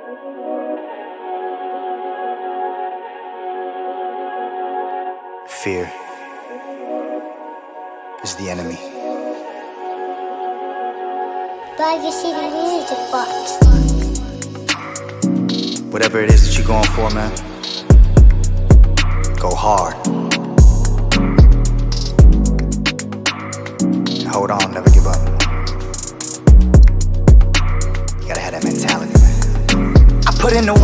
Fear is the enemy. Whatever it is that you're going for, man, go hard. And hold on, never give up. You gotta have that mentality, man. I put in the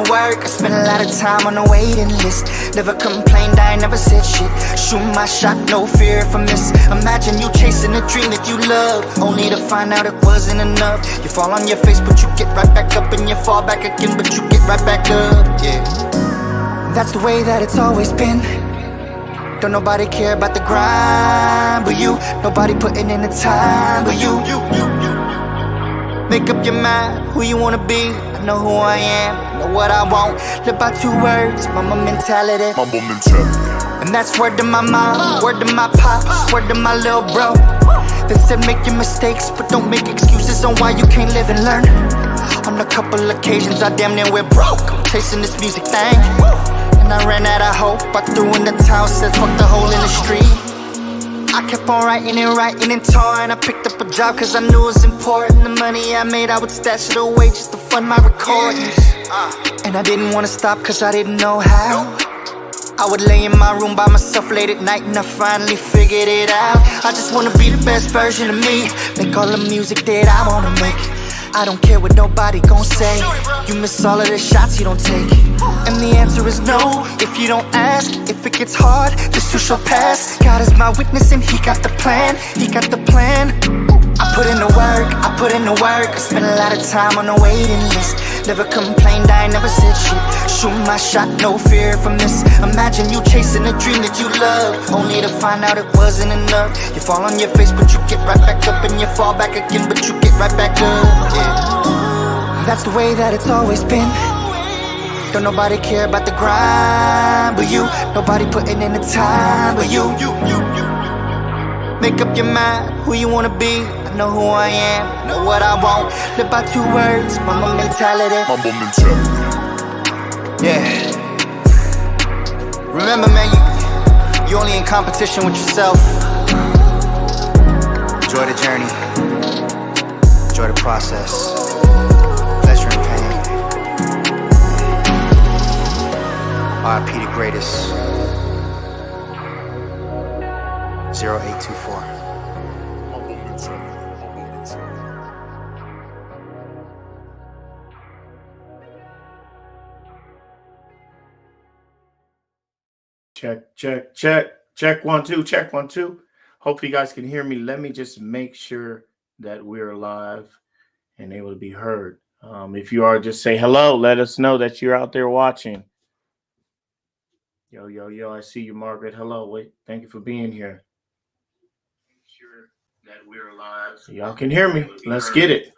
work, I spent a lot of time on the waiting list. Never complained, I ain't never said shit. Shoot my shot, no fear if I miss. Imagine you chasing a dream that you love, only to find out it wasn't enough. You fall on your face, but you get right back up. And you fall back again, but you get right back up, yeah. That's the way that it's always been. Don't nobody care about the grind but you. Nobody putting in the time but you. Make up your mind who you wanna be. I know who I am, know what I want. Live by 2 words, mama mentality. And that's word to my mom, word to my pops, word to my little bro. They said make your mistakes, but don't make excuses on why you can't live and learn. On a couple occasions I damn near went broke, I'm chasing this music thing. And I ran out of hope, I threw in the towel, said fuck the hole in the street. I kept on writing and touring. I picked up a job cause I knew it was important. The money I made, I would stash it away just to fund my recordings. And I didn't wanna stop cause I didn't know how. I would lay in my room by myself late at night and I finally figured it out. I just wanna be the best version of me, make all the music that I wanna make. I don't care what nobody gon' say. You miss all of the shots you don't take. And the answer is no, if you don't ask. If it gets hard, this too shall pass. God is my witness and he got the plan. He got the plan. I put in the work, I spent a lot of time on the waiting list. Never complained, I ain't never said shit. Shoot my shot, no fear if I miss. Imagine you chasing a dream that you love, only to find out it wasn't enough. You fall on your face, but you get right back up. And you fall back again, but you get right back up, yeah. That's the way that it's always been. Don't nobody care about the grind but you. Nobody putting in the time but you. Make up your mind who you wanna be. I know who I am, know what I want. Live by 2 words, mama mentality. Yeah. Remember, man, you only in competition with yourself. Enjoy the journey. Enjoy the process. Pleasure and pain. R.I.P. the greatest. 0824. Check 1 2, check 1 2. Hopefully you guys can hear me. Let me just make sure that we're live and able to be heard. If you are, just say hello. Let us know that you're out there watching. Yo, I see you, Margaret. Hello. Wait, thank you for being here. Make sure that we're live. Y'all can hear me. Let's get it.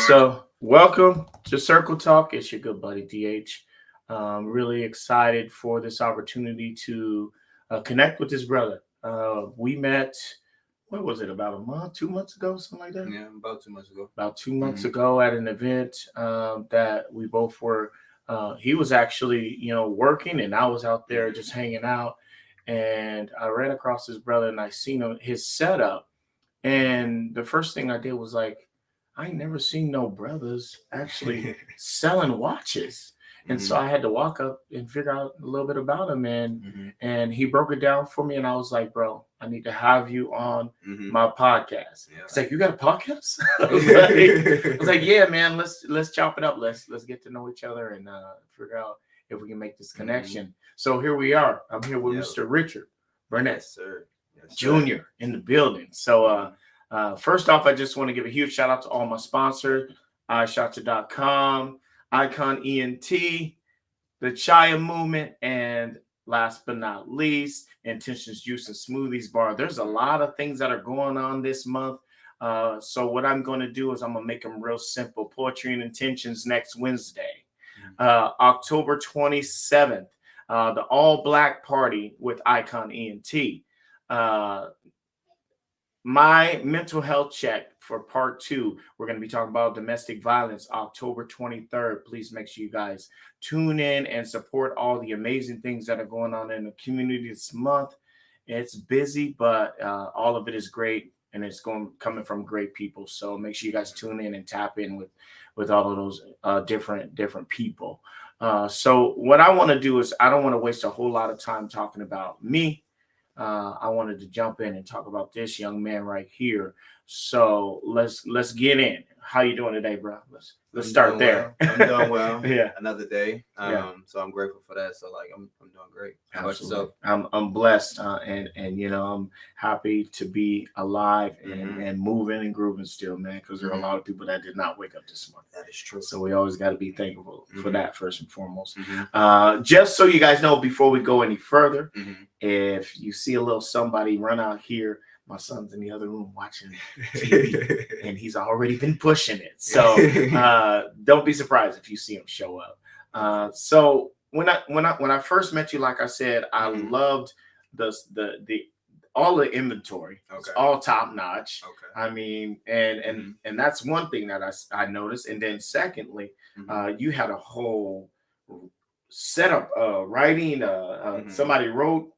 So welcome to Circle Talk. It's your good buddy DH. Really excited for this opportunity to connect with this brother. We met, what was it, about a month, 2 months ago, something like that? Yeah, about 2 months ago. About 2 months ago at an event that we both were. He was actually, working, and I was out there just hanging out. And I ran across this brother, and I seen his setup. And the first thing I did was like, I ain't never seen no brothers actually selling watches. And so I had to walk up and figure out a little bit about him. And he broke it down for me. And I was like, bro, I need to have you on my podcast. Yeah. He's like, you got a podcast? I was like, yeah, man, let's chop it up. Let's get to know each other and figure out if we can make this connection. So here we are. I'm here with Mr. Richard Burnett Jr. in the building. So first off, I just want to give a huge shout out to all my sponsors, iShotcha.com, Icon ENT, the Chaya Movement, and last but not least, Intentions Juice and Smoothies Bar. There's a lot of things that are going on this month. So what I'm going to do is I'm going to make them real simple. Poetry and Intentions next Wednesday, October 27th, the all black party with Icon ENT. my mental health check for part 2. We're going to be talking about domestic violence, October 23rd. Please make sure you guys tune in and support all the amazing things that are going on in the community this month. It's busy, but all of it is great, and it's coming from great people. So make sure you guys tune in and tap in with all of those different people. So what I want to do is, I don't want to waste a whole lot of time talking about me. I wanted to jump in and talk about this young man right here. So let's get in. How you doing today, bro? Let's start there. Well. I'm doing well. Yeah. Another day. Yeah. So I'm grateful for that. So like I'm doing great. How about Absolutely. yourself? I'm blessed, and you know, I'm happy to be alive and moving and grooving still, man. Because there are a lot of people that did not wake up this morning. That is true. So we always got to be thankful for that first and foremost. Mm-hmm. Just so you guys know, before we go any further, Mm-hmm. if you see a little somebody run out here, my son's in the other room watching TV, and he's already been pushing it. So don't be surprised if you see him show up. So when I first met you, like I said, I loved the all the inventory. Okay. It's all top notch. Okay. I mean, and that's one thing that I noticed. And then secondly, you had a whole setup, writing, somebody wrote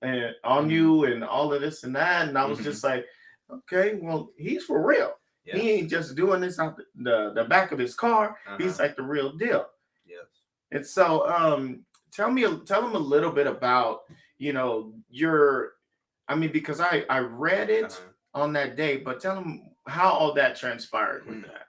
on you and all of this and that. And I was just like, okay, well, he's for real. Yeah. He ain't just doing this out the back of his car. He's like the real deal. Yes. And so tell him a little bit about, you know, because I read it on that day, but tell him how all that transpired with that.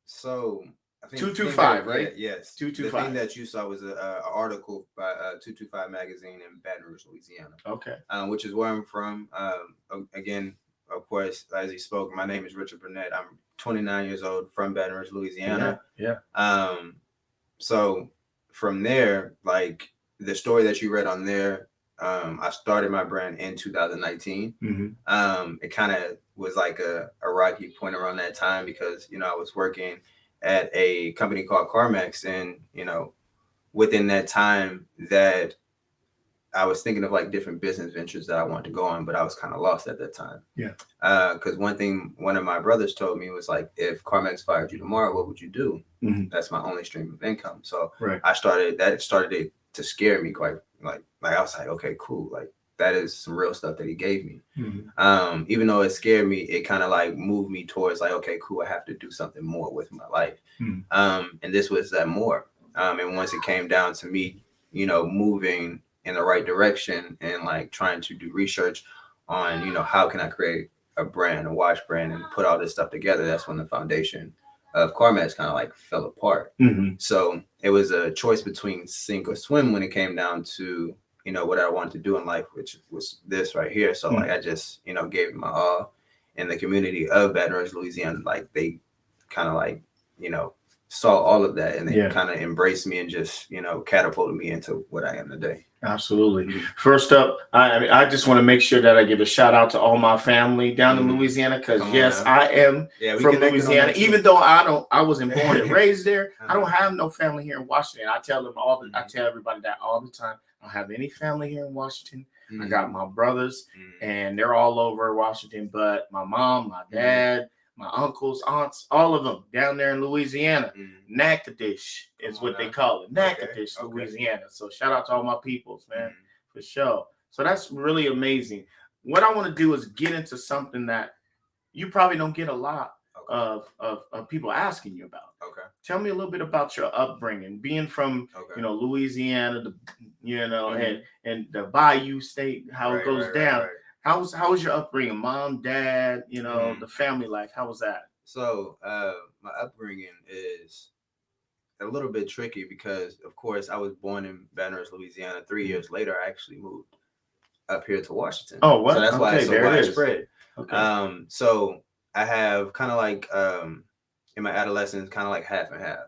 So I think 225, right? Yes. 225. The thing that you saw was an article by 225 magazine in Baton Rouge, Louisiana. Okay. Which is where I'm from. Again, of course, as he spoke, my name is Richard Burnett. I'm 29 years old, from Baton Rouge, Louisiana. Yeah. So from there, like the story that you read on there, I started my brand in 2019. It kind of was like a rocky point around that time because, you know, I was working at a company called CarMax, and, you know, within that time that I was thinking of like different business ventures that I wanted to go on, but I was kind of lost at that time. Yeah. Because one thing one of my brothers told me was like, if CarMax fired you tomorrow, what would you do? That's my only stream of income. So I started it to scare me quite like I was like, okay, cool. Like that is some real stuff that he gave me. Even though it scared me, it kind of like moved me towards like, okay, cool. I have to do something more with my life. And this was that more. And once it came down to me, you know, moving in the right direction and like trying to do research on, you know, how can I create a brand, a watch brand, and put all this stuff together, that's when the foundation of CarMax kind of like fell apart. So it was a choice between sink or swim when it came down to, you know, what I wanted to do in life, which was this right here. So like I just, you know, gave it my all. And the community of Baton Rouge, Louisiana, like they kind of like, you know, saw all of that and they kind of embraced me and just, you know, catapulted me into what I am today. Absolutely. First up, I just want to make sure that I give a shout out to all my family down in Louisiana, because yes, I am from Louisiana. Even though I wasn't born and raised there, I don't have no family here in Washington. I tell everybody that all the time. I don't have any family here in Washington. I got my brothers, and they're all over Washington. But my mom, my dad, my uncles, aunts, all of them down there in Louisiana. Natchitoches is what they call it. Natchitoches, Louisiana. So shout out to all my peoples, man, for sure. So that's really amazing. What I want to do is get into something that you probably don't get a lot of people asking you about. Tell me a little bit about your upbringing, being from you know, Louisiana, and the Bayou State, how it goes down. How was your upbringing? Mom, dad, you know, the family life. How was that? So my upbringing is a little bit tricky because, of course, I was born in Baton Rouge, Louisiana. 3 years later, I actually moved up here to Washington. Oh, what? So that's why it's so widespread. So I have kind of like in my adolescence, kind of like half and half.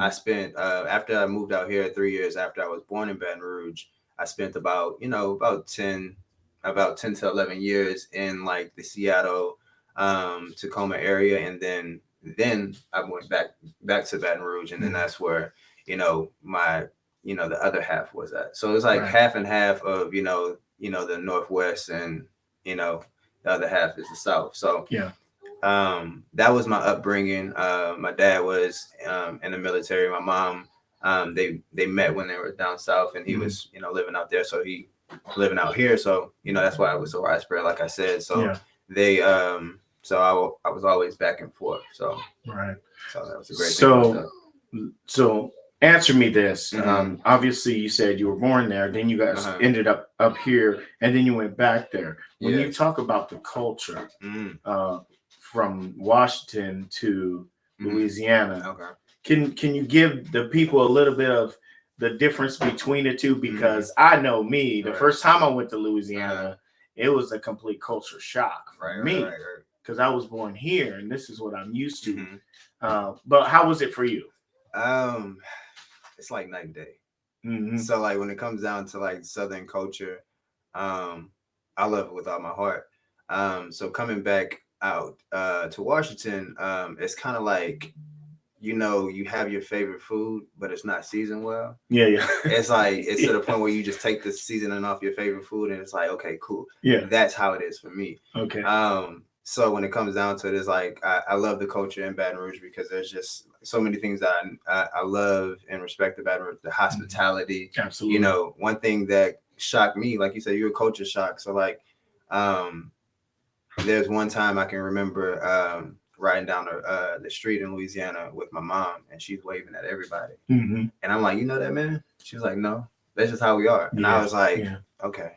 I spent after I moved out here 3 years after I was born in Baton Rouge, I spent about 10 to 11 years in like the Seattle, Tacoma area. And then I went back to Baton Rouge. And then that's where, you know, my, you know, the other half was at. So it's like half and half of, you know, the Northwest and, you know, the other half is the South. So yeah. That was my upbringing. My dad was in the military. My mom, they met when they were down south, and he was, living out there. So he living out here. So that's why I was so widespread, like I said. So they, so I was always back and forth. So right. So that was a great thing. So answer me this. Obviously, you said you were born there, then you guys ended up here, and then you went back there. When you talk about the culture, from Washington to Louisiana. Can you give the people a little bit of the difference between the two? Because I know me, the first time I went to Louisiana, it was a complete culture shock for me because I was born here and this is what I'm used to. But how was it for you? It's like night and day. So like when it comes down to like Southern culture, I love it with all my heart. So coming back out to Washington, it's kind of like you have your favorite food, but it's not seasoned well. It's like it's to the point where you just take the seasoning off your favorite food, and it's like, okay, cool. That's how it is for me. So when it comes down to it, it's like I love the culture in Baton Rouge because there's just so many things that I love and respect about Baton Rouge. The hospitality. Absolutely. One thing that shocked me, like you said, you're a culture shock. So like there's one time I can remember riding down the street in Louisiana with my mom, and she's waving at everybody. And I'm like, you know that, man? She was like, no, that's just how we are. And I was like, okay.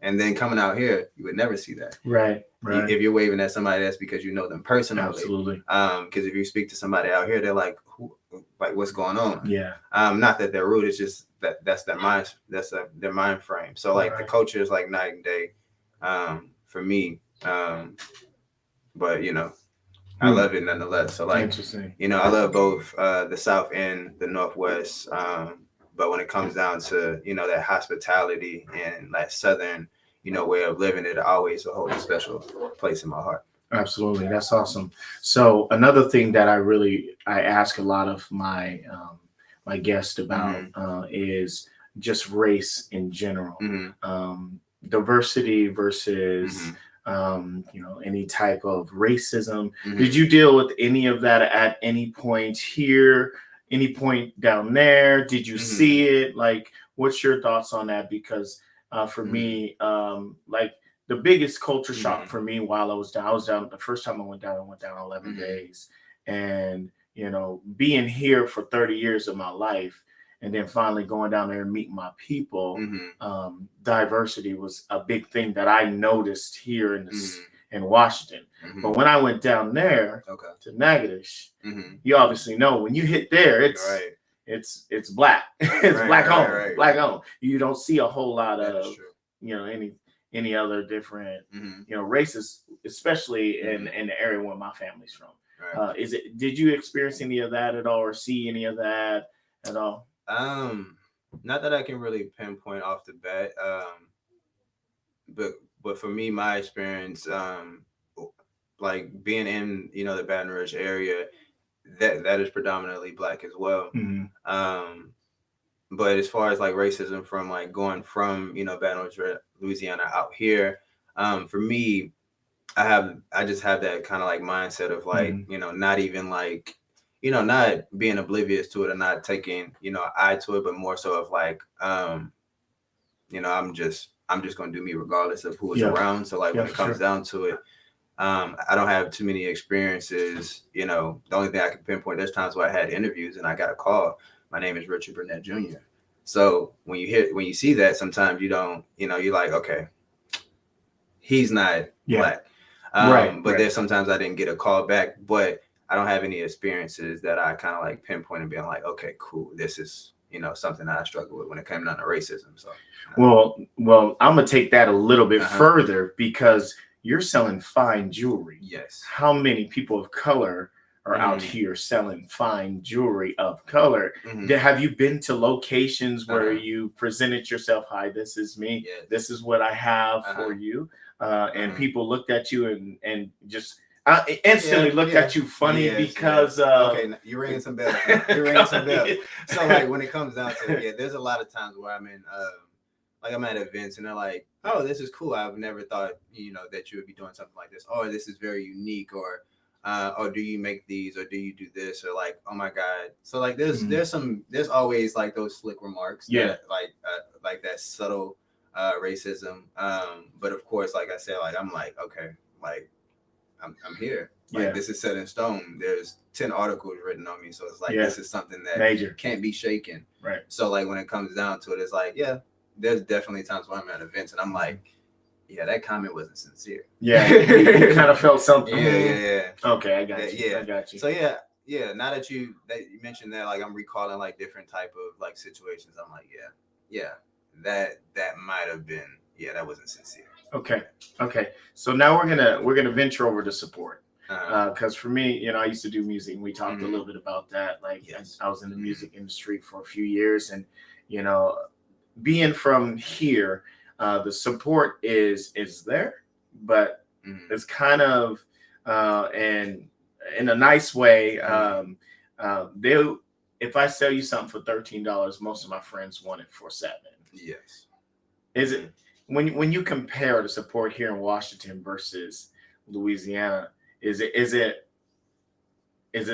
And then coming out here, you would never see that. Right. If you're waving at somebody, that's because you know them personally. Absolutely. Because if you speak to somebody out here, they're like, what's going on? Not that they're rude. It's just that's their mind. That's their mind frame. So like the culture is like night and day for me. But I love it nonetheless. So like, I love both the South and the Northwest. But when it comes down to, that hospitality and that Southern, way of living, it always will hold a special place in my heart. Absolutely. That's awesome. So another thing that I ask a lot of my my guests about is just race in general. Diversity versus any type of racism. Did you deal with any of that at any point here, any point down there? Did you see it? Like, what's your thoughts on that? Because for me, like the biggest culture shock for me while I was down, the first time I went down 11 days. And, being here for 30 years of my life, and then finally going down there and meeting my people, diversity was a big thing that I noticed here in Washington. But when I went down there to Natchitoches, you obviously know when you hit there, it's black, it's black owned, black owned. You don't see a whole lot of any other different races, especially in the area where my family's from. Did you experience any of that at all, or see any of that at all? Not that I can really pinpoint off the bat. But for me, my experience, like being in, the Baton Rouge area, that is predominantly black as well. But as far as like racism from like going from, Baton Rouge, Louisiana out here, for me, I just have that kind of like mindset of like, not even like, not being oblivious to it and not taking, eye to it, but more so of like, I'm just going to do me regardless of who is around. So like when it comes down to it, I don't have too many experiences. The only thing I can pinpoint, there's times where I had interviews and I got a call. My name is Richard Burnett Jr. So when you see that, sometimes you don't, you're like, okay, he's not black. But there's sometimes I didn't get a call back, but I don't have any experiences that I kind of like pinpoint and being like, okay, cool. This is, something that I struggle with when it came down to racism. So, well, I'm going to take that a little bit further because you're selling fine jewelry. Yes. How many people of color are out here selling fine jewelry of color? Have you been to locations where you presented yourself? Hi, this is me. Yes. This is what I have for you. And people looked at you and just instantly looked at you funny because okay, you're ringing some bells. You're ringing some bells. So like when it comes down to it, there's a lot of times where I'm in like I'm at events and they're like, oh, this is cool. I've never thought, that you would be doing something like this. Or this is very unique. Or do you make these, or do you do this? Or like, oh my God. So like there's always like those slick remarks. Yeah. That, like that subtle racism. But of course, like I said, like I'm like, okay, like I'm here. Like this is set in stone. There's 10 articles written on me. So it's like this is something that major can't be shaken. Right. So like when it comes down to it, it's like, there's definitely times when I'm at events and I'm like, that comment wasn't sincere. Yeah, you kind of felt something. Yeah. Okay, I got you. I got you. So now that you mentioned that, like I'm recalling like different type of like situations. I'm like, that might have been, that wasn't sincere. Okay. So now we're gonna venture over to support. Because for me, I used to do music, and we talked a little bit about that. Like I was in the music industry for a few years, and being from here, the support is there, but it's kind of and in a nice way. If I sell you something for $13, most of my friends want it for $7. Yes. Is it when you compare the support here in Washington versus Louisiana? Is it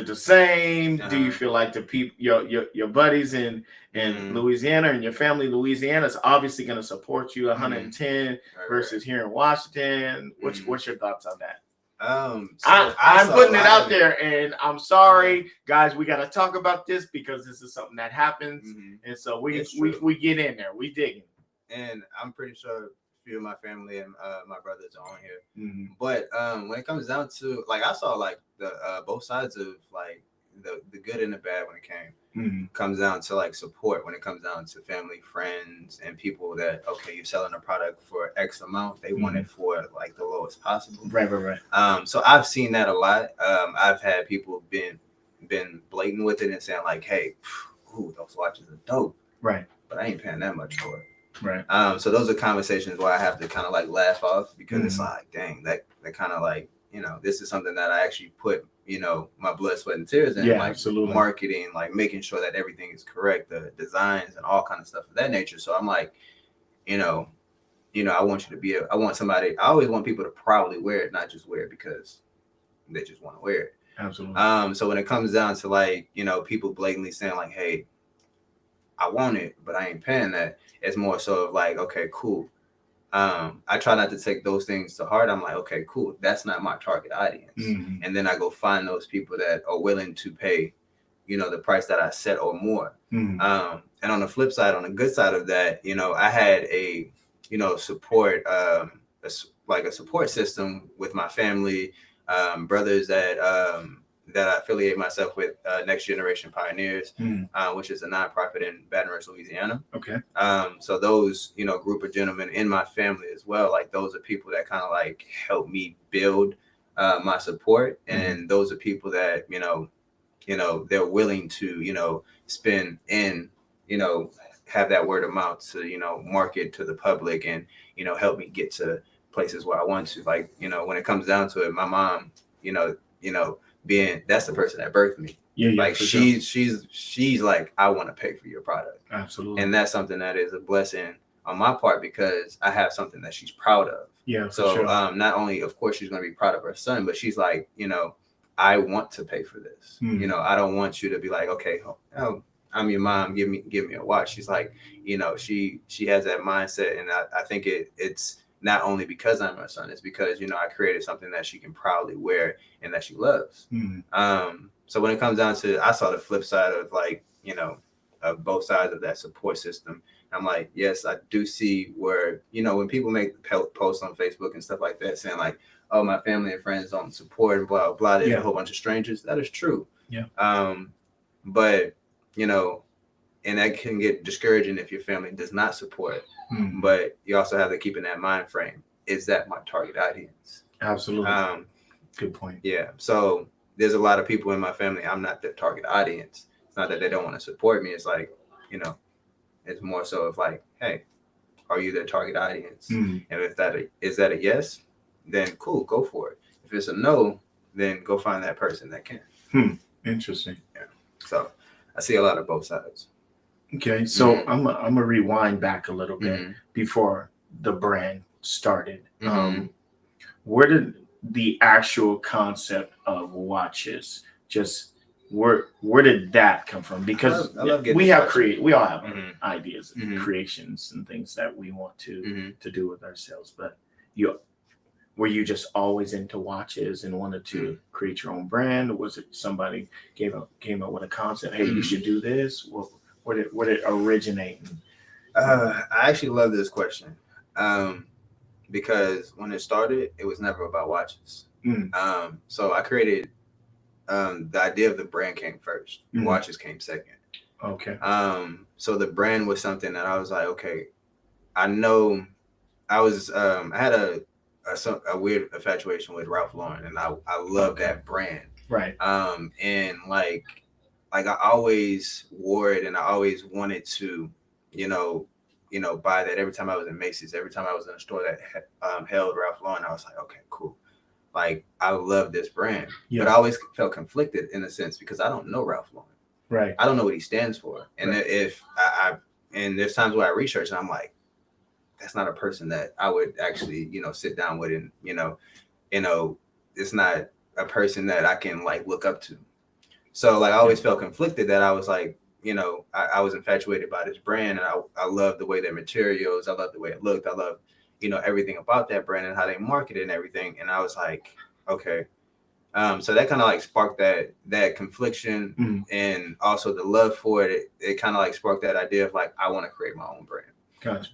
the same? Do you feel like the people, your buddies in Louisiana and your family in Louisiana is obviously going to support you 110 versus here in Washington? What's your thoughts on that? I'm putting it out there, and I'm sorry, guys. We got to talk about this because this is something that happens, and so we get in there, we dig in. And I'm pretty sure a few of my family and my brothers are on here. But when it comes down to, like, I saw like the both sides of like the good and the bad when it comes down to like support, when it comes down to family, friends, and people that, okay, you're selling a product for X amount, they want it for like the lowest possible. Right. So I've seen that a lot. I've had people been blatant with it and saying like, hey, those watches are dope. Right. But I ain't paying that much for it. Right. So those are conversations where I have to kind of like laugh off, because it's like, dang, that kind of like, this is something that I actually put, my blood, sweat, and tears in, like absolutely. Marketing, like making sure that everything is correct, the designs and all kind of stuff of that nature. So I'm like, I want you to I always want people to proudly wear it, not just wear it because they just want to wear it. Absolutely. So when it comes down to like, people blatantly saying like, hey, I want it, but I ain't paying that. It's more so of like, okay, cool. I try not to take those things to heart. I'm like, okay, cool. That's not my target audience. And then I go find those people that are willing to pay, the price that I set or more. And on the flip side, on the good side of that, I had a, support, a support system with my family, brothers that I affiliate myself with, Next Generation Pioneers, which is a nonprofit in Baton Rouge, Louisiana. Okay. So those, group of gentlemen in my family as well, like those are people that kind of like help me build my support. And those are people that, they're willing to, spend and, have that word of mouth to, market to the public and, help me get to places where I want to. Like, when it comes down to it, my mom, that's the person that birthed me. Like she's like, I want to pay for your product. Absolutely. And that's something that is a blessing on my part, because I have something that she's proud of. Yeah. So not only, of course, she's going to be proud of her son, but she's like, I want to pay for this. I don't want you to be like, okay, I'm your mom, give me a watch. She's like, she has that mindset, and I think it's not only because I'm her son, it's because, I created something that she can proudly wear and that she loves. So when it comes down to, I saw the flip side of like, of both sides of that support system. I'm like, yes, I do see where, when people make posts on Facebook and stuff like that saying like, oh, my family and friends don't support and blah, blah, blah. There's a whole bunch of strangers. That is true. Yeah. But, and that can get discouraging if your family does not support. But you also have to keep in that mind frame. Is that my target audience? Absolutely. Good point. Yeah. So there's a lot of people in my family. I'm not the target audience. It's not that they don't want to support me. It's like, it's more so of like, hey, are you the target audience? And if is that a yes, then cool, go for it. If it's a no, then go find that person that can. Interesting. Yeah. So I see a lot of both sides. Okay, so I'm gonna rewind back a little bit before the brand started. Where did the actual concept of watches just where did that come from? Because I love we have we all have ideas, creations, and things that we want to do with ourselves. But were you just always into watches and wanted to create your own brand? Or was it somebody came up with a concept? Hey, you should do this. Where did it originate? I actually love this question because when it started, it was never about watches. So I created the idea of the brand came first. Watches came second. Okay. So the brand was something that I was like, okay, I know I was I had a weird infatuation with Ralph Lauren, and I love that brand. Right. And like I always wore it, and I always wanted to, buy that. Every time I was in Macy's, every time I was in a store that held Ralph Lauren, I was like, okay, cool. Like, I love this brand. Yeah. But I always felt conflicted in a sense because I don't know Ralph Lauren. Right. I don't know what he stands for. And if and there's times where I research and I'm like, that's not a person that I would actually, sit down with, and, it's not a person that I can like look up to. So like I always felt conflicted that I was like, I was infatuated by this brand, and I love the way their materials, I love the way it looked, I love, everything about that brand and how they market it and everything. And I was like, okay. So that kind of like sparked that confliction, and also the love for it. It kind of like sparked that idea of like, I want to create my own brand. Gotcha.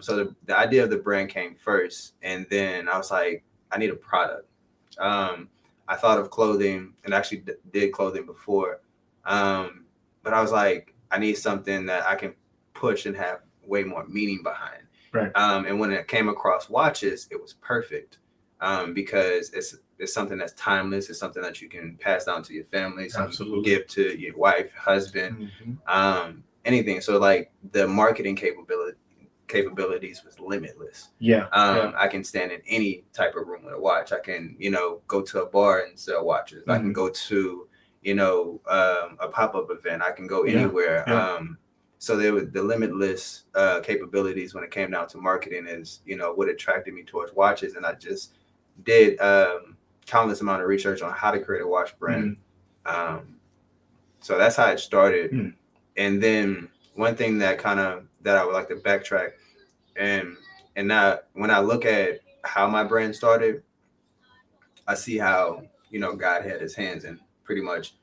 So the idea of the brand came first, and then I was like, I need a product. I thought of clothing, and actually did clothing before. But I was like, I need something that I can push and have way more meaning behind. Right. And when it came across watches, it was perfect. Because it's something that's timeless. It's something that you can pass down to your family, Absolutely. give to your wife, husband, anything. So like the marketing capabilities was limitless. Yeah. I can stand in any type of room with a watch. I can, go to a bar and sell watches. I can go to, a pop-up event. I can go anywhere. So there was the limitless capabilities when it came down to marketing is, what attracted me towards watches. And I just did countless amount of research on how to create a watch brand. So that's how it started. And then one thing that I would like to backtrack, and now when I look at how my brand started, I see how, God had his hands in pretty much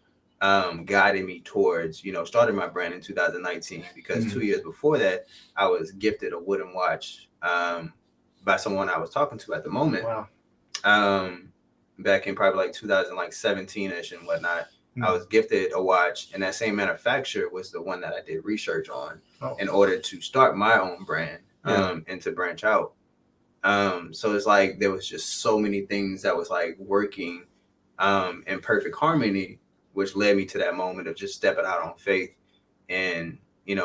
guided me towards, starting my brand in 2019, because 2 years before that, I was gifted a wooden watch by someone I was talking to at the moment. Wow. Back in probably like 2017-ish and whatnot. I was gifted a watch, and that same manufacturer was the one that I did research on in order to start my own brand and to branch out. So it's like there was just so many things that was like working in perfect harmony, which led me to that moment of just stepping out on faith and being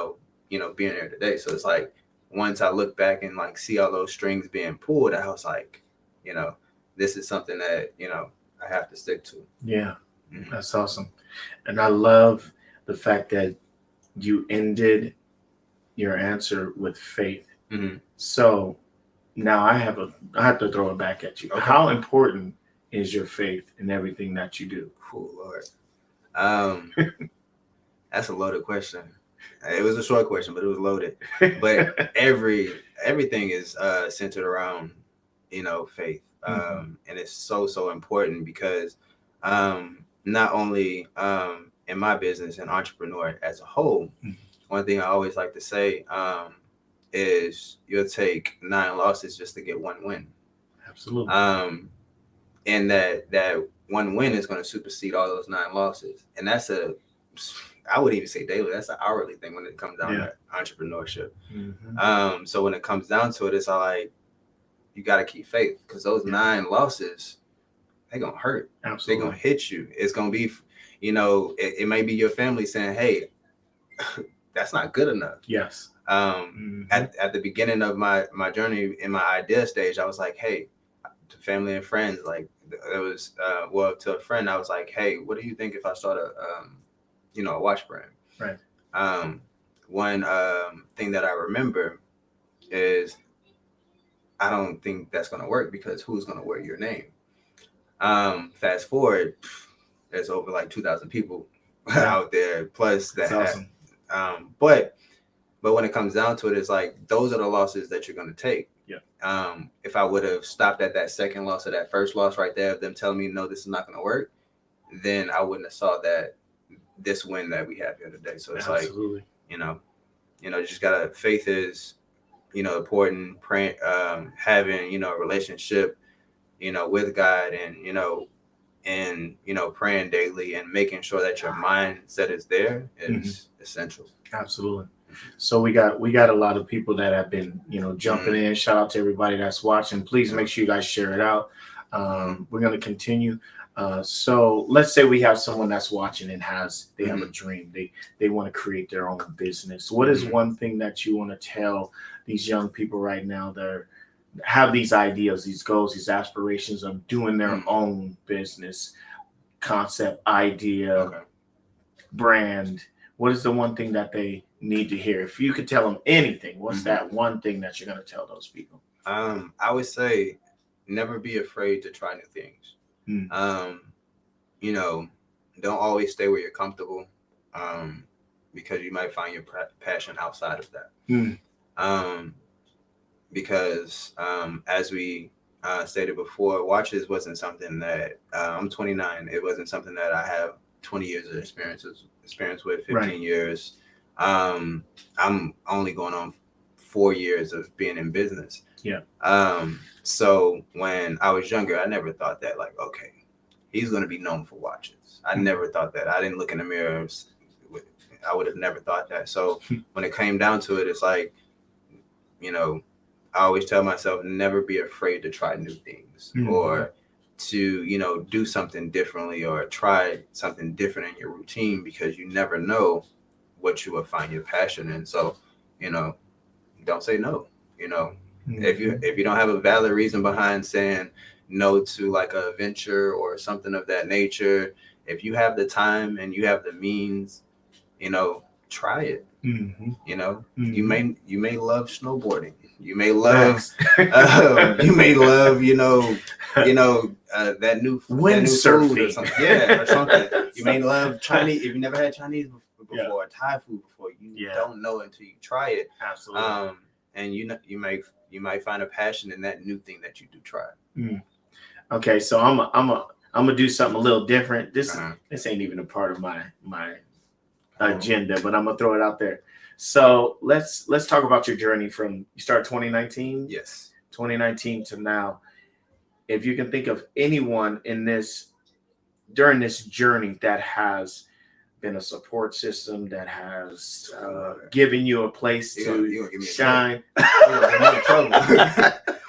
there today. So it's like once I look back and like see all those strings being pulled, I was like, this is something that I have to stick to. Yeah. That's awesome. And I love the fact that you ended your answer with faith. So now I have to throw it back at you. Okay. How important is your faith in everything that you do? Oh, Lord. That's a loaded question. It was a short question, but it was loaded. But everything is centered around, faith. And it's so important because not only in my business and entrepreneur as a whole, one thing I always like to say is you'll take 9 losses just to get 1 win. Absolutely. And that 1 win is going to supersede all those 9 losses. And that's I would even say daily, that's an hourly thing when it comes down to entrepreneurship. So when it comes down to it, it's all like, you got to keep faith, because those 9 losses, they're going to hurt. Absolutely. They're going to hit you. It's going to be, it may be your family saying, hey, that's not good enough. Yes. At the beginning of my journey in my idea stage, I was like, hey, to family and friends, like it was, to a friend, I was like, hey, what do you think if I start a watch brand? Right. one thing that I remember is I don't think that's going to work because who's going to wear your name? Fast forward, there's over like 2,000 people out there plus that that's have, awesome. But when it comes down to it, it's like those are the losses that you're going to take. Yeah. If I would have stopped at that second loss or that first loss right there of them telling me no, this is not going to work, then I wouldn't have saw that this win that we have here today. So it's Absolutely. like, you just gotta, faith is, important. Praying, having, a relationship, with God, and praying daily and making sure that your mindset is there is essential. Absolutely. So we got a lot of people that have been, jumping in. Shout out to everybody that's watching. Please make sure you guys share it out. We're going to continue. So let's say we have someone that's watching and they have a dream. They want to create their own business. What is one thing that you want to tell these young people right now that have these ideas, these goals, these aspirations of doing their own business, concept, idea, brand? What is the one thing that they need to hear? If you could tell them anything, what's that one thing that you're going to tell those people? I would say never be afraid to try new things. Don't always stay where you're comfortable, because you might find your passion outside of that. Because as we stated before, watches wasn't something that I'm 29. It wasn't something that I have 20 years of experience with, 15 years. I'm only going on 4 years of being in business. Yeah. So when I was younger, I never thought that, like, okay, he's going to be known for watches. I never thought that. I didn't look in the mirror. I would have never thought that. So when it came down to it, it's like, I always tell myself, never be afraid to try new things or to, do something differently or try something different in your routine, because you never know what you will find your passion in. So, don't say no. If you don't have a valid reason behind saying no to like a venture or something of that nature, if you have the time and you have the means, try it. You may love snowboarding. You may love you may love that new windsurfing or something. Yeah, or something. You may love Chinese. If you never had Chinese before, Thai food before, you don't know until you try it. Absolutely. And you might find a passion in that new thing that you do try. Okay, so I'm gonna do something a little different. This ain't even a part of my agenda, but I'm gonna throw it out there. So let's talk about your journey from you started 2019. Yes. 2019 to now. If you can think of anyone during this journey that has been a support system, that has given you a place to shine.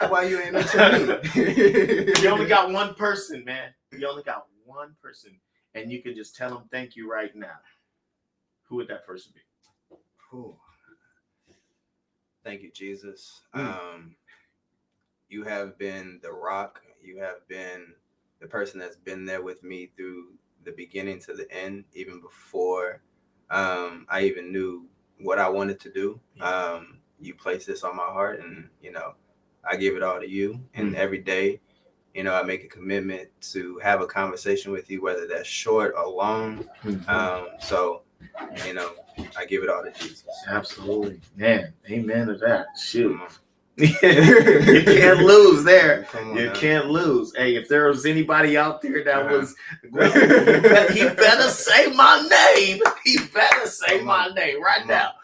Why you ain't mention me? You only got one person, man. You only got one person, and you can just tell them thank you right now. Who would that person be? Ooh. Thank you, Jesus. You have been the rock. You have been the person that's been there with me through the beginning to the end, even before I even knew what I wanted to do. You placed this on my heart, and I give it all to you. And every day, I make a commitment to have a conversation with you, whether that's short or long. So I give it all to Jesus. Absolutely, man. Amen to that. Shoot. You can't lose there. You can't lose. Hey, if there was anybody out there that was, he better say my name. He better say my name right now.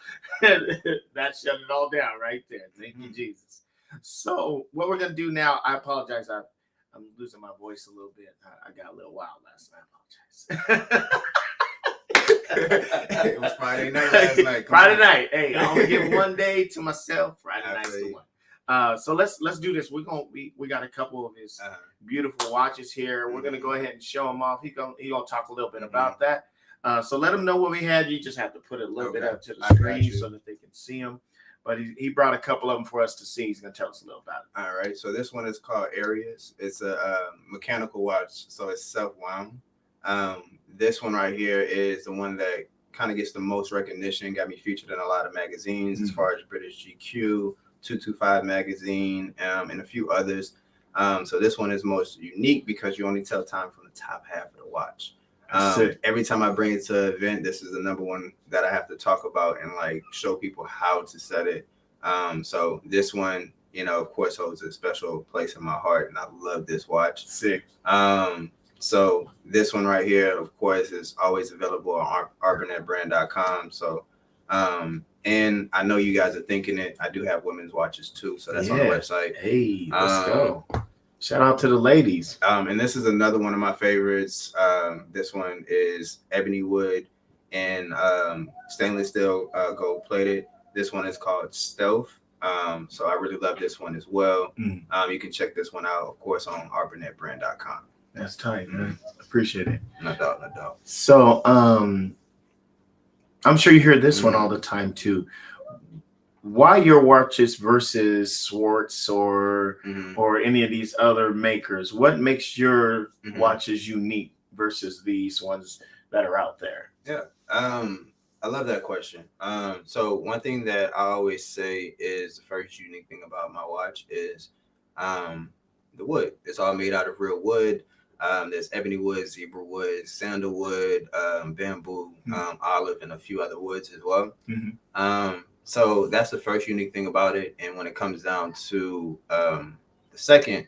That shut it all down right there. Thank you, Jesus. So what we're gonna do now? I apologize. I'm losing my voice a little bit. I got a little wild last night. I apologize. It was Friday night last night. Friday night. Hey, I only give one day to myself. Friday night's the one. So let's do this. We got a couple of his beautiful watches here. We're gonna go ahead and show him off. He gonna talk a little bit about that. So let them know what we had. You just have to put it a little bit up to the screen so that they can see them. But he brought a couple of them for us to see. He's gonna tell us a little about it. All right. So this one is called Arius. It's a mechanical watch, so it's self-wound. This one right here is the one that kind of gets the most recognition. Got me featured in a lot of magazines as far as British GQ, 225 magazine, and a few others. So this one is most unique because you only tell time from the top half of the watch. Every time I bring it to an event, this is the number one that I have to talk about and like show people how to set it. So this one, you know, of course, holds a special place in my heart, and I love this watch. Sick. So this one right here, of course, is always available on R.BurnettBrand.com. So, and I know you guys are thinking it. I do have women's watches too, so that's on the website. Hey, let's go. Shout out to the ladies. And this is another one of my favorites. This one is ebony wood and stainless steel gold plated. This one is called Stealth. So I really love this one as well. You can check this one out, of course, on R.BurnettBrand.com. That's tight, man. Appreciate it. No doubt, no doubt. So I'm sure you hear this one all the time too. Why your watches versus Swartz or any of these other makers? What makes your watches unique versus these ones that are out there? Yeah. I love that question. So one thing that I always say is the first unique thing about my watch is the wood. It's all made out of real wood. There's ebony wood, zebra wood, sandalwood, bamboo, olive, and a few other woods as well. So that's the first unique thing about it. And when it comes down to the second,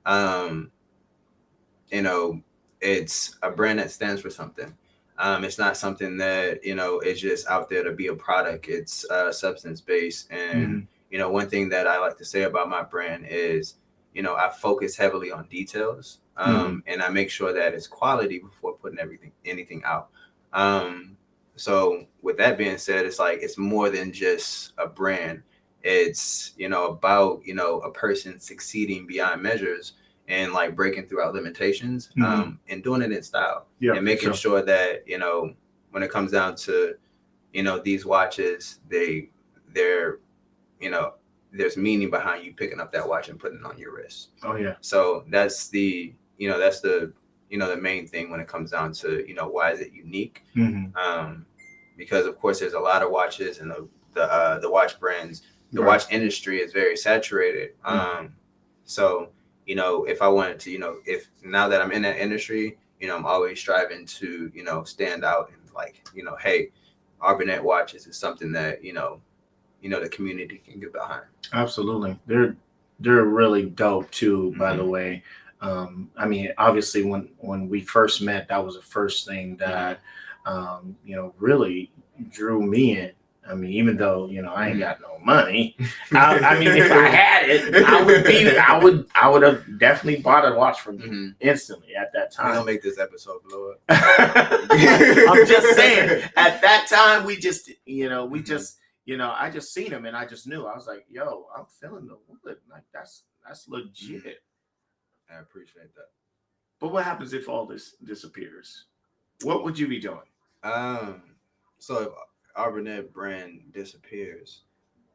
you know, it's a brand that stands for something. It's not something that, you know, is just out there to be a product. It's substance based. And, you know, one thing that I like to say about my brand is, you know, I focus heavily on details. And I make sure that it's quality before putting anything out. So with that being said, it's like, it's more than just a brand. It's, you know, about, you know, a person succeeding beyond measures and like breaking through our limitations, and doing it in style, and making sure that, you know, when it comes down to, you know, these watches, they're, you know, there's meaning behind you picking up that watch and putting it on your wrist. Oh yeah. So that's the, you know, that's the, you know, the main thing when it comes down to, you know, why is it unique? Because of course there's a lot of watches, and the watch brands, the watch industry is very saturated. So, you know, if I wanted to, you know, if now that I'm in that industry, you know, I'm always striving to, you know, stand out and like, you know, hey, R.Burnett watches is something that, you know, the community can get behind. Absolutely. They're really dope too, by the way. I mean, obviously when we first met, that was the first thing that, you know, really drew me in. I mean, even though, you know, I ain't got no money, I mean, if I had it, I would have definitely bought a watch from you instantly at that time. We don't make this episode blow up. I'm just saying, at that time, we just, you know, you know, I just seen him and I just knew. I was like, yo, I'm feeling the wood. Like, that's legit. I appreciate that. But what happens if all this disappears? What would you be doing? So if R.Burnett Brand disappears,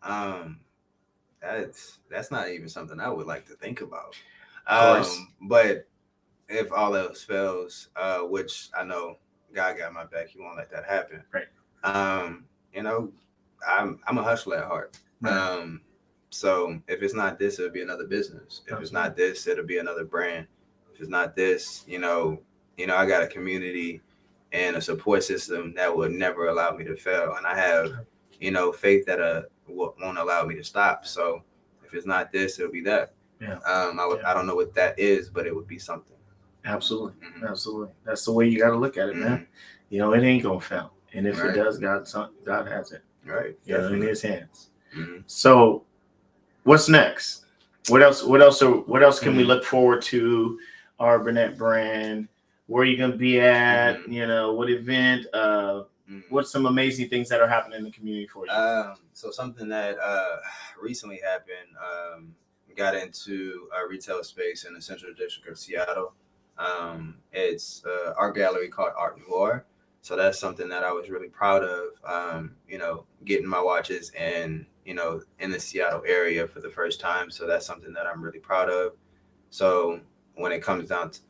that's not even something I would like to think about. But if all else fails, which I know God got my back, He won't let that happen. Right. You know, I'm a hustler at heart. Right. So if it's not this, it'll be another business. If it's not this, it'll be another brand. If it's not this, you know, I got a community and a support system that would never allow me to fail. And I have, you know, faith that won't allow me to stop. So if it's not this, it'll be that. Yeah. I don't know what that is, but it would be something. Absolutely. Absolutely. That's the way you got to look at it, man. You know, it ain't going to fail. And if it does, God has it. Right. You know, in His hands. So what's next? What else can we look forward to? R.Burnett Brand. Where are you going to be at? You know, what event? What's some amazing things that are happening in the community for you? So something that recently happened, got into a retail space in the Central District of Seattle. It's an art gallery called Art Noir. So that's something that I was really proud of, you know, getting my watches and, you know, in the Seattle area for the first time. So that's something that I'm really proud of. So when it comes down to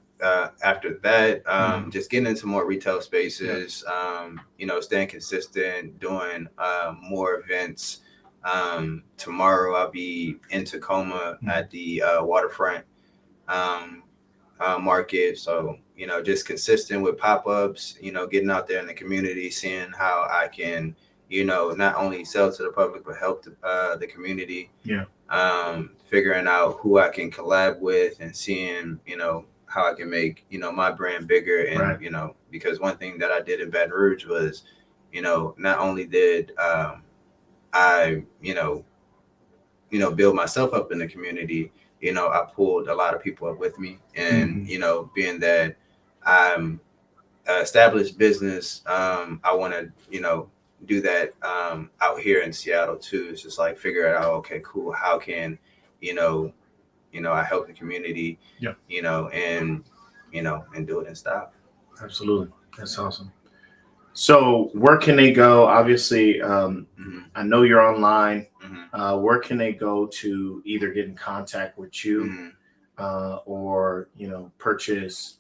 after that, just getting into more retail spaces, you know, staying consistent, doing more events. Tomorrow I'll be in Tacoma at the waterfront market. So, you know, just consistent with pop-ups, you know, getting out there in the community, seeing how I can, you know, not only sell to the public, but help the community. Yeah. Figuring out who I can collab with and seeing, you know, how I can make, you know, my brand bigger. And, you know, because one thing that I did in Baton Rouge was, you know, not only did I, you know, build myself up in the community, you know, I pulled a lot of people up with me. And, you know, being that I'm established business, I want to, you know, do that out here in Seattle too. It's just like figure it out. Okay, cool. How can, you know, I help the community, you know, and do it in style. Absolutely. That's awesome. So where can they go? Obviously, I know you're online. Where can they go to either get in contact with you or, you know, purchase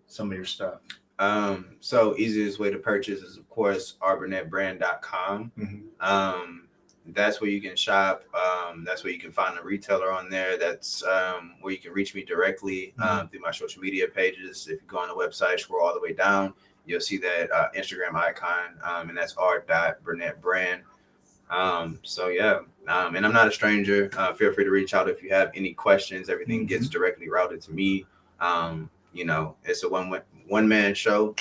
some of your stuff? So easiest way to purchase is, of course, R.BurnettBrand.com. That's where you can shop. That's where you can find a retailer on there. That's where you can reach me directly through my social media pages. If you go on the website, scroll all the way down, you'll see that Instagram icon, and that's R.Burnett Brand. So yeah, and I'm not a stranger. Feel free to reach out if you have any questions. Everything gets directly routed to me. You know, it's a one-man show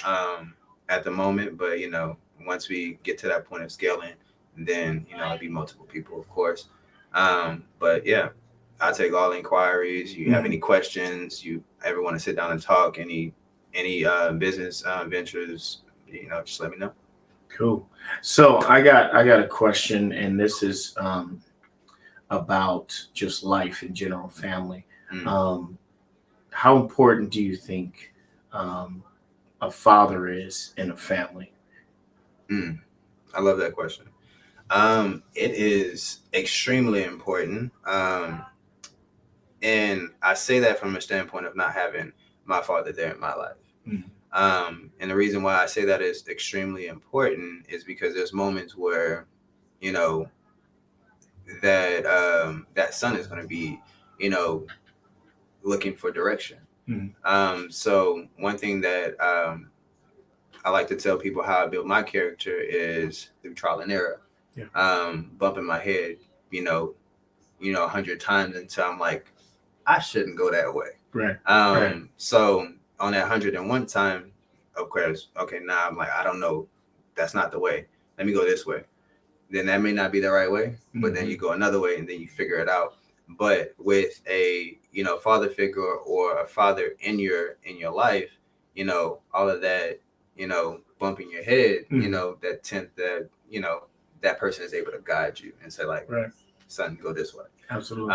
at the moment, but you know, once we get to that point of scaling, then you know, it'll be multiple people, of course. But yeah, I take all inquiries. You have any questions? You ever want to sit down and talk? Any business ventures? You know, just let me know. Cool. So I got a question, and this is about just life in general, family. How important do you think a father is in a family? I love that question. It is extremely important. And I say that from a standpoint of not having my father there in my life. And the reason why I say that is extremely important is because there's moments where, you know, that son is going to be, you know, looking for direction. So one thing that I like to tell people how I built my character is through trial and error. Bumping my head, you know, 100 times until I'm like, I shouldn't go that way. So on that 101 time, of course, okay, now I'm like, I don't know, that's not the way. Let me go this way. Then that may not be the right way, but then you go another way and then you figure it out. But with a, you know, father figure or a father in your life, you know, all of that, you know, bumping your head, you know, that you know, that person is able to guide you and say like, son, go this way. Absolutely.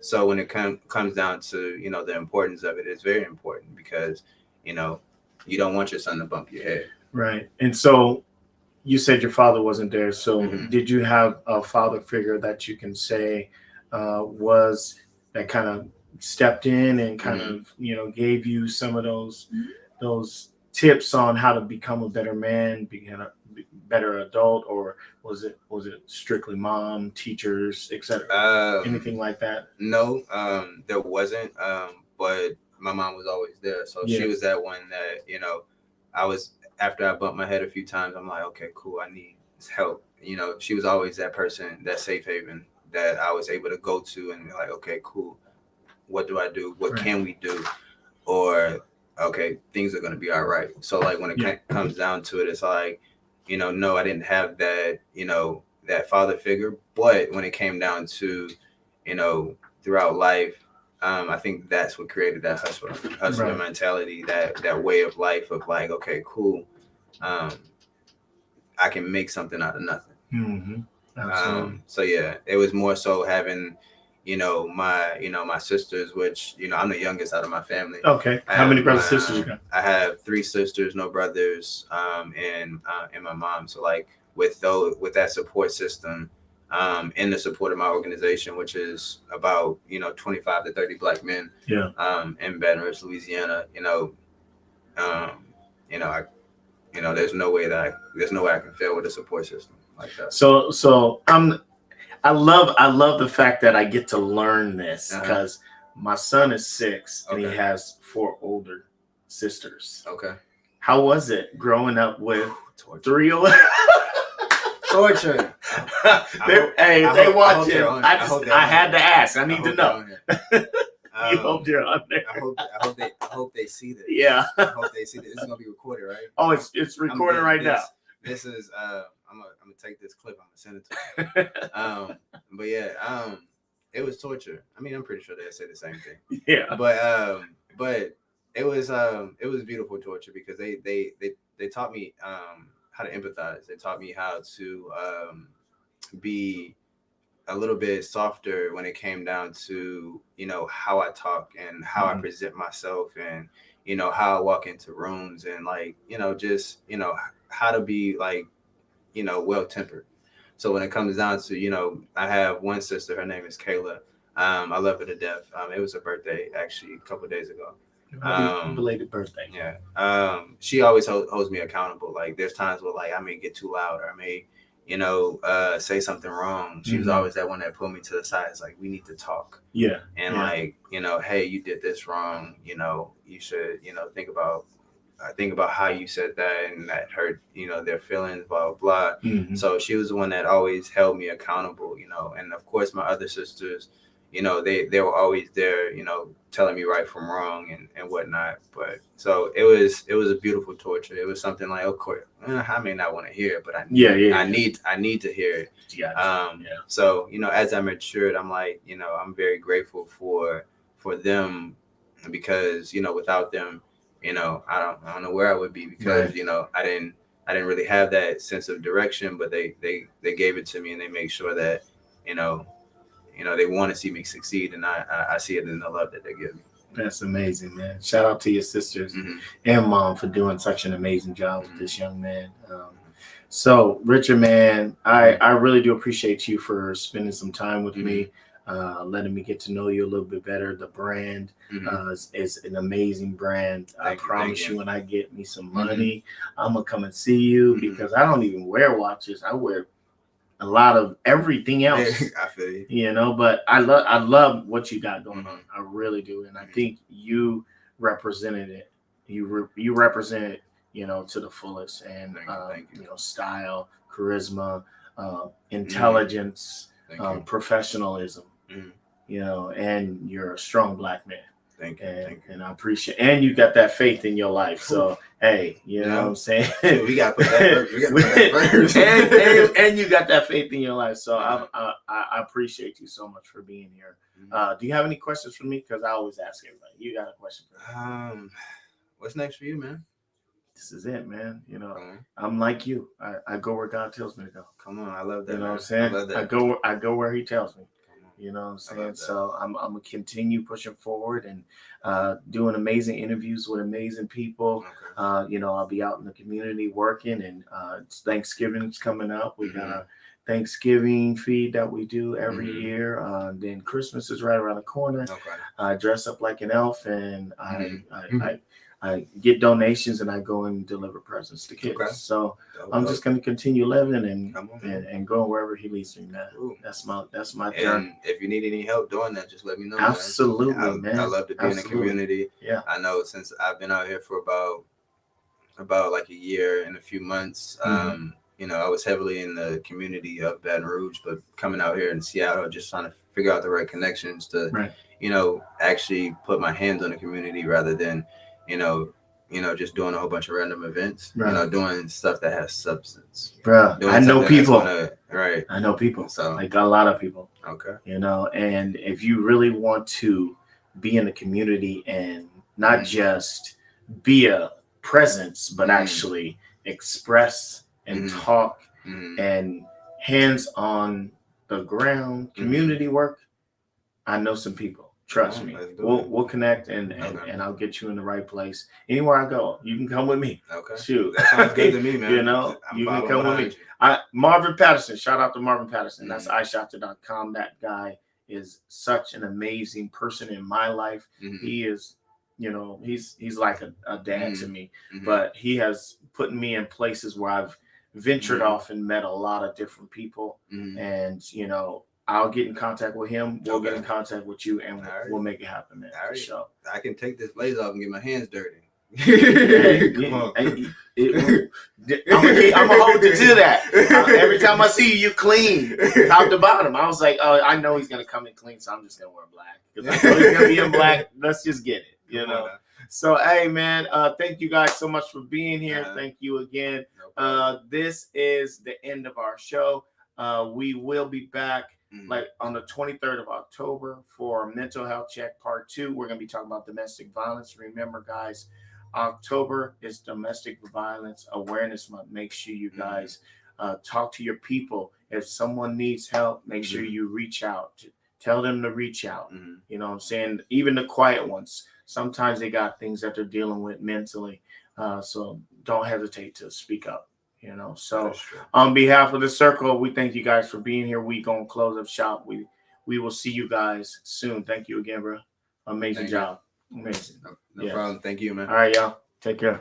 So when it comes down to, you know, the importance of it, it's very important because, you know, you don't want your son to bump your head. Right. And so you said your father wasn't there. So did you have a father figure that you can say was that kind of stepped in and kind of, you know, gave you some of those tips on how to become a better man, become a better adult, or was it strictly mom, teachers, etc.? Anything like that? No, there wasn't. But my mom was always there. So she was that one that, you know, after I bumped my head a few times, I'm like, okay, cool, I need help. You know, she was always that person, that safe haven that I was able to go to and be like, okay, cool, what do I do? What can we do? Or, okay, things are going to be all right. So like when it comes down to it, it's like, you know, no, I didn't have that, you know, that father figure. But when it came down to, you know, throughout life, I think that's what created that hustler mentality, that way of life of like, okay, cool, I can make something out of nothing. So yeah, it was more so having, you know, my sisters, which, you know, I'm the youngest out of my family. Okay. How many brothers and sisters you got? I have 3 sisters, no brothers, and my mom. So like with that support system, in the support of my organization, which is about 25 to 30 Black men. Yeah. In Baton Rouge, Louisiana. There's no way I can fail with a support system like that. So I love the fact that I get to learn this because my son is 6 and he has 4 older sisters. Okay. How was it growing up with Torture. 3 older? Torture. They watch it. I had to ask. I need to know. You hope they're on there. I hope they see this. Yeah. I hope they see this. This is gonna be recorded, right? Oh, it's recording right now. This is I'm gonna take this clip. I'm gonna send it to you. But yeah, it was torture. I mean, I'm pretty sure they'll say the same thing. Yeah. But it was beautiful torture because they taught me how to empathize. They taught me how to be a little bit softer when it came down to how I talk and how I present myself and how I walk into rooms and just how to be well tempered. So when it comes down to I have one sister, her name is Kayla. I love her to death. It was her birthday actually a couple of days ago. Belated birthday. Yeah. She always holds me accountable. Like there's times where I may get too loud or I may say something wrong. She was always that one that pulled me to the side. It's like, we need to talk. Yeah. And hey, you did this wrong. You should, think about how you said that and that hurt, their feelings, blah, blah, blah. So she was the one that always held me accountable, and of course my other sisters, they were always there, telling me right from wrong and whatnot. But so it was a beautiful torture. It was something like, of course, I may not want to hear it, but I need to hear it. So, as I matured, I'm like, I'm very grateful for them because, without them, I don't know where I would be because, I didn't really have that sense of direction, but they gave it to me and they make sure that, they want to see me succeed, and I see it in the love that they give me. That's amazing, man. Shout out to your sisters and mom for doing such an amazing job with this young man. So, Richard, man, I really do appreciate you for spending some time with me, letting me get to know you a little bit better. The brand is an amazing brand. I promise you, when I get me some money, I'm going to come and see you because I don't even wear watches. I wear a lot of everything else. I feel you. But I love what you got going on. I really do. And I think you represented it. You represented, to the fullest. And, thank you. style, charisma, intelligence, professionalism, and you're a strong Black man. Thank you. And I appreciate, and you got that faith in your life. So, hey, you know what I'm saying? We got to put that first. and you got that faith in your life. So I appreciate you so much for being here. Do you have any questions for me? Because I always ask everybody. You got a question for me? What's next for you, man? This is it, man. I'm like you. I go where God tells me to go. Come on, I love that. You know what I'm saying? I love that. I go where He tells me. You know what I'm saying? So I'm going to continue pushing forward and doing amazing interviews with amazing people. Okay. I'll be out in the community working, and Thanksgiving's coming up. We got a Thanksgiving feed that we do every year. Then Christmas is right around the corner. Okay. I dress up like an elf, and I get donations, and I go and deliver presents to kids. Okay. So I'm just going to continue living and going wherever He leads me, man. Ooh. That's my journey. And if you need any help doing that, just let me know. Absolutely, man. I love to be in the community. Yeah. I know since I've been out here for about like a year and a few months. I was heavily in the community of Baton Rouge, but coming out here in Seattle, just trying to figure out the right connections to, actually put my hands on the community rather than, just doing a whole bunch of random events, doing stuff that has substance. Bro, I know people. Right. I know people. So like a lot of people. Okay. And if you really want to be in the community and not just be a presence, but actually express and talk and hands on the ground community work, I know some people. Trust me. We'll connect and I'll get you in the right place. Anywhere I go, you can come with me. Okay. Shoot. That sounds good to me, man. You know, you can come with me. Marvin Patterson. Shout out to Marvin Patterson. That's iShopta.com. That guy is such an amazing person in my life. He is, you know, he's like a dad to me. But he has put me in places where I've ventured off and met a lot of different people. And, you know, I'll get in contact with him. We'll get in contact with you, and we'll make it happen, man. All right. So I can take this blazer off and get my hands dirty. Come on. I'm gonna hold you to that. Every time I see you clean, top to bottom, I was like, oh, I know he's gonna come in clean, so I'm just gonna wear black because I know he's gonna be in black. Let's just get it, you know. So, hey, man, thank you guys so much for being here. Thank you again. This is the end of our show. We will be back like on the 23rd of October for Mental Health Check Part 2. We're going to be talking about domestic violence. Remember, guys, October is Domestic Violence Awareness Month. Make sure you guys talk to your people. If someone needs help, make sure you reach out. Tell them to reach out. You know what I'm saying? Even the quiet ones. Sometimes they got things that they're dealing with mentally. So don't hesitate to speak up. You know, so on behalf of the Circle, we thank you guys for being here. We gonna close up shop. We will see you guys soon. Thank you again, bro. Amazing job. Amazing. No problem. Thank you, man. All right, y'all. Take care.